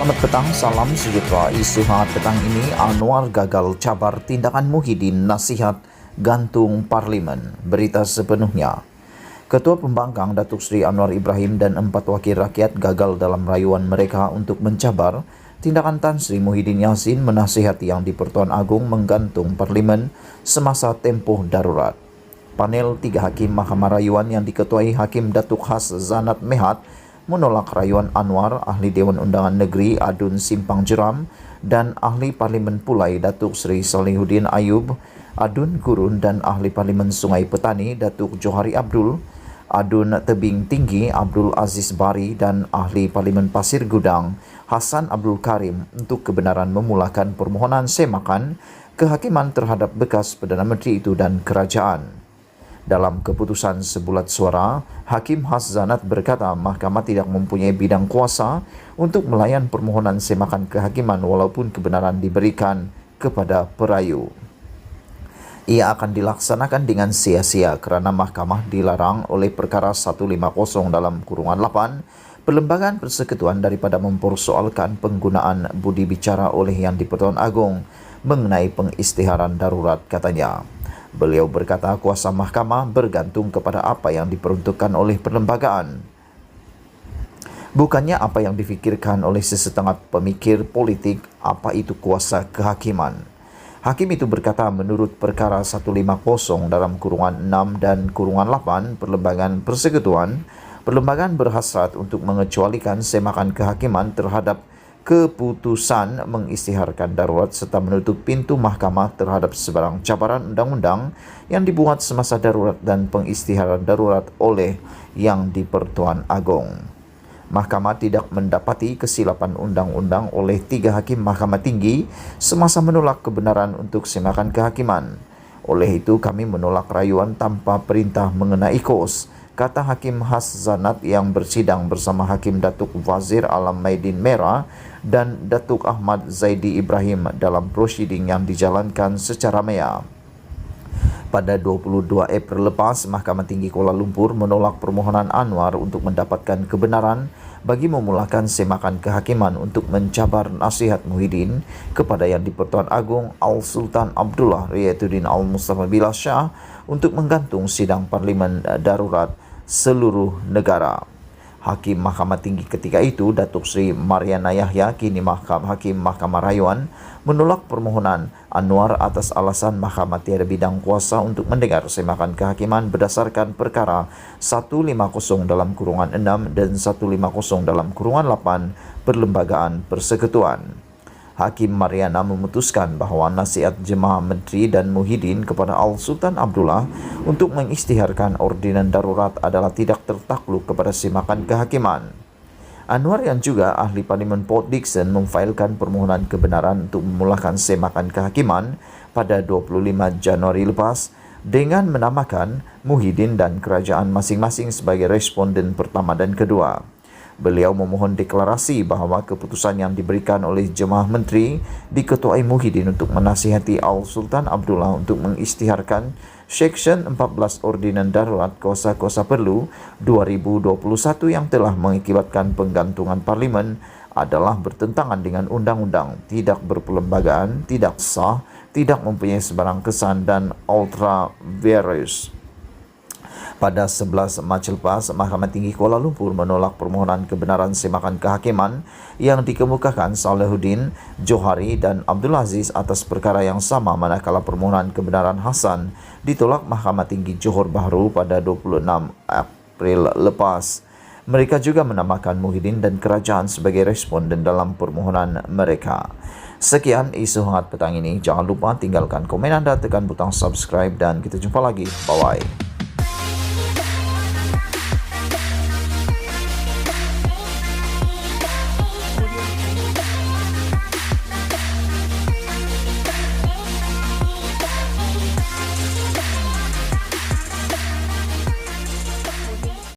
Selamat petang, salam sejahtera. Isu hangat petang ini, Anwar gagal cabar tindakan Muhyiddin, nasihat gantung parlimen. Berita sepenuhnya. Ketua Pembangkang Datuk Seri Anwar Ibrahim dan 4 wakil rakyat gagal dalam rayuan mereka untuk mencabar tindakan Tan Sri Muhyiddin Yassin menasihati Yang di-Pertuan Agong menggantung parlimen semasa tempoh darurat. Panel 3 Hakim Mahkamah Rayuan yang diketuai Hakim Datuk Has Zanat Mehat menolak rayuan Anwar, Ahli Dewan Undangan Negeri Adun Simpang Jeram dan Ahli Parlimen Pulai Datuk Seri Salihuddin Ayub, Adun Gurun dan Ahli Parlimen Sungai Petani Datuk Johari Abdul, Adun Tebing Tinggi Abdul Aziz Bari dan Ahli Parlimen Pasir Gudang Hasan Abdul Karim untuk kebenaran memulakan permohonan semakan kehakiman terhadap bekas Perdana Menteri itu dan kerajaan. Dalam keputusan sebulat suara, Hakim Has Zanat berkata mahkamah tidak mempunyai bidang kuasa untuk melayan permohonan semakan kehakiman walaupun kebenaran diberikan kepada perayu. Ia akan dilaksanakan dengan sia-sia kerana mahkamah dilarang oleh perkara 150 dalam kurungan 8 Perlembagaan Persekutuan daripada mempersoalkan penggunaan budi bicara oleh Yang di-Pertuan Agong mengenai pengisytiharan darurat, katanya. Beliau berkata kuasa mahkamah bergantung kepada apa yang diperuntukkan oleh perlembagaan, bukannya apa yang difikirkan oleh sesetengah pemikir politik apa itu kuasa kehakiman. Hakim itu berkata menurut perkara 150 dalam kurungan 6 dan kurungan 8 Perlembagaan Persekutuan, perlembagaan berhasrat untuk mengecualikan semakan kehakiman terhadap keputusan mengisytiharkan darurat serta menutup pintu mahkamah terhadap sebarang cabaran undang-undang yang dibuat semasa darurat dan pengisytiharan darurat oleh Yang di-Pertuan Agong. Mahkamah tidak mendapati kesilapan undang-undang oleh 3 hakim Mahkamah Tinggi semasa menolak kebenaran untuk semakan kehakiman. Oleh itu kami menolak rayuan tanpa perintah mengenai kos, kata Hakim Has Zanat yang bersidang bersama Hakim Datuk Wazir Alam Maidin Merah dan Datuk Ahmad Zaidi Ibrahim dalam prosiding yang dijalankan secara maya. Pada 22 April lepas, Mahkamah Tinggi Kuala Lumpur menolak permohonan Anwar untuk mendapatkan kebenaran bagi memulakan semakan kehakiman untuk mencabar nasihat Muhyiddin kepada Yang di-Pertuan Agong Al-Sultan Abdullah Riyatuddin Al-Mustafa Billah Shah untuk menggantung sidang parlimen darurat seluruh negara. Hakim Mahkamah Tinggi ketika itu, Datuk Seri Mariana Yahya, kini Hakim Mahkamah Rayuan, menolak permohonan Anwar atas alasan mahkamah tiada bidang kuasa untuk mendengar semakan kehakiman berdasarkan perkara 150 dalam kurungan 6 dan 150 dalam kurungan 8 Perlembagaan Persekutuan. Hakim Mariana memutuskan bahawa nasihat Jemaah Menteri dan Muhyiddin kepada Al-Sultan Abdullah untuk mengisytiharkan ordinan darurat adalah tidak tertakluk kepada semakan kehakiman. Anwar yang juga Ahli Parlimen Port Dickson memfailkan permohonan kebenaran untuk memulakan semakan kehakiman pada 25 Januari lepas dengan menamakan Muhyiddin dan kerajaan masing-masing sebagai responden pertama dan kedua. Beliau memohon deklarasi bahawa keputusan yang diberikan oleh Jemaah Menteri diketuai Muhyiddin untuk menasihati Al-Sultan Abdullah untuk mengisytiharkan Seksyen 14 Ordinan Darurat Kuasa-Kuasa Perlu 2021 yang telah mengakibatkan penggantungan parlimen adalah bertentangan dengan undang-undang, tidak berperlembagaan, tidak sah, tidak mempunyai sebarang kesan dan ultra vires. Pada 11 Mac lepas, Mahkamah Tinggi Kuala Lumpur menolak permohonan kebenaran semakan kehakiman yang dikemukakan Salihuddin, Johari dan Abdul Aziz atas perkara yang sama, manakala permohonan kebenaran Hasan ditolak Mahkamah Tinggi Johor Bahru pada 26 April lepas. Mereka juga menamakan Muhyiddin dan kerajaan sebagai responden dalam permohonan mereka. Sekian isu hangat petang ini. Jangan lupa tinggalkan komen anda, tekan butang subscribe dan kita jumpa lagi. Bye-bye.